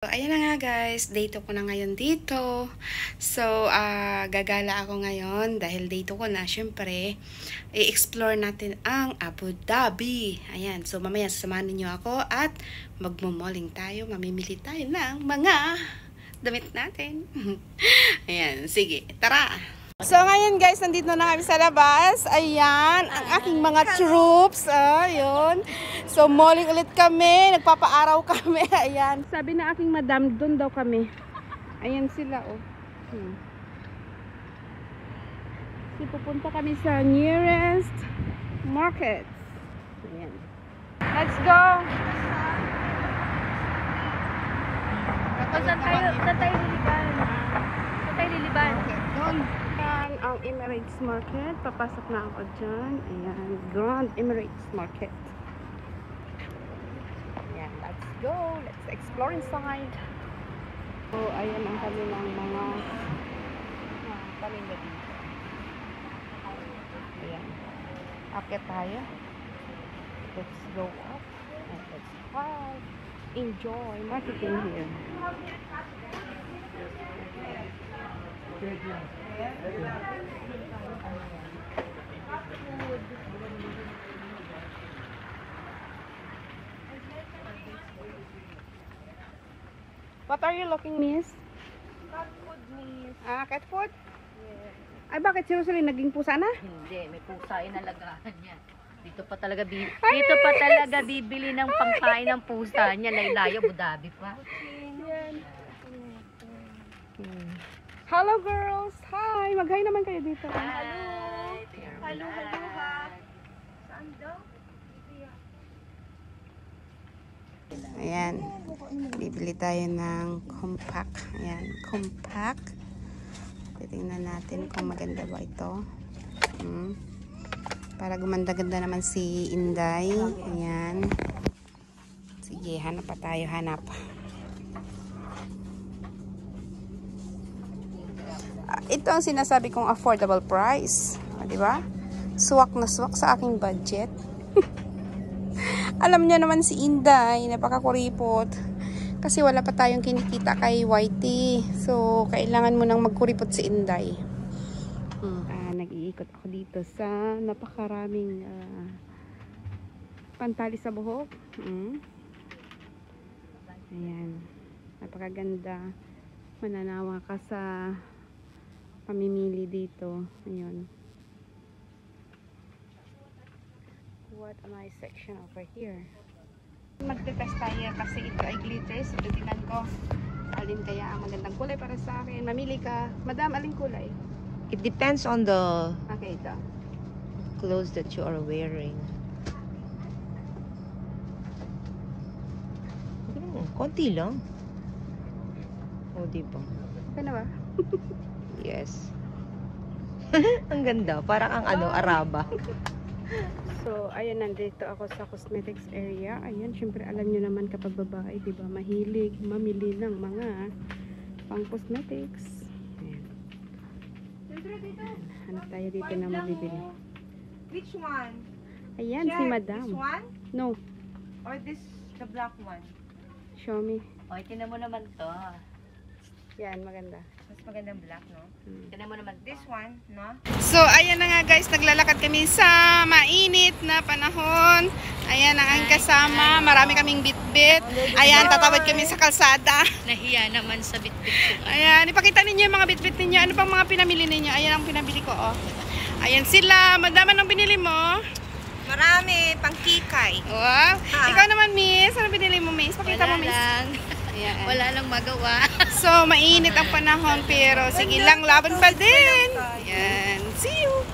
So, ayan na nga guys, day 2 ko na ngayon dito. So, gagala ako ngayon dahil day 2 ko na. Syempre, i-explore natin ang Abu Dhabi. Ayan, so mamaya sasamahan niyo ako at magmo-malling tayo. Mamimili tayo ng mga damit natin. Ayan, sige, tara! So, ngayon guys, nandito na kami sa labas. Ayan, ang aking mga troops. Ayun. So, malling ulit kami. Nagpapaaraw kami. Ayan. Sabi na aking madam, doon daw kami. Ayan sila, oh. So, pupunta kami sa nearest market. Ayan. Let's go! Saan tayo liliban? Saan tayo liliban? Doon. Ayan, ang Emirates Market. Papasok na ako dyan. Ayan, Grand Emirates Market. Ayan, let's go. Let's explore inside. So, ayan ang kanilang mga paninda dito. Ayan. Akit tayo. Let's go up. And let's try. Enjoy marketing here. What are you looking, miss? Cat food, miss. Cat food? Yes. Ay, bakit seriously naging pusa na? Hindi, may pusa inalagahan niya. Dito pa talaga bibili ng pangkain ng pusa niya. Laylayo, Abu Dhabi pa. Hello girls! Hi! Mag-hi naman kayo dito. Hi! Hello, ha. Saan daw? Ayan. Bibili tayo ng compact. Ayan. Compact. Titingnan natin kung maganda ba ito. Para gumanda-ganda naman si Inday. Ayan. Sige, hanap pa tayo. Hanap. Ito ang sinasabi kong affordable price. Di ba? Swak na swak sa aking budget. Alam niya naman si Inday, napakakuripot. Kasi wala pa tayong kinikita kay Whitey. So, kailangan mo nang magkuripot si Inday. Nag-iikot ako dito sa napakaraming pantali sa buhok. Ayan. Napakaganda. Mananawa ka sa pamimili dito. Ayun. What am I section over here? Magte-test tayo kasi ito ay glitters. So, titignan ko alin kaya ang magandang kulay para sa akin. Mamili ka. Madam, aling kulay? It depends on the Okay, ito. clothes that you are wearing. Konti lang. O, diba? Okay na ba? Yes. Ang ganda. Parang ang Araba. So, ayan, nandito ako sa cosmetics area. Ayan, syempre alam nyo naman kapag babae, diba, mahilig mamili ng mga pang cosmetics. Ayan. Hanap tayo dito na mabibili. Which one? Ayan, Share si Madam. This one? No, Or this, the black one? show me. O, tinan mo naman to. Yan, maganda. Mas magandang black, no? Tinan mo naman to. This one, no? So, ayan na nga guys, naglalakad kami sa mainit na panahon. Ayan ang aking kasama. Marami kaming bitbit. Ayan, tatawid kami sa kalsada. Nahiya naman sa bitbit ko. Ayan, ipakita ninyo yung mga bitbit ninyo. Ano pang mga pinamili ninyo? Ayan ang pinabili ko, oh. Ayan sila. Madam, anong binili mo? Marami, pang kikay. Wow. Ikaw naman, miss. Ano binili mo, miss? Pakita mo, miss. Ayan. Wala lang magawa. So, mainit ang panahon, pero sige lang, laban pa din. Ayan. See you.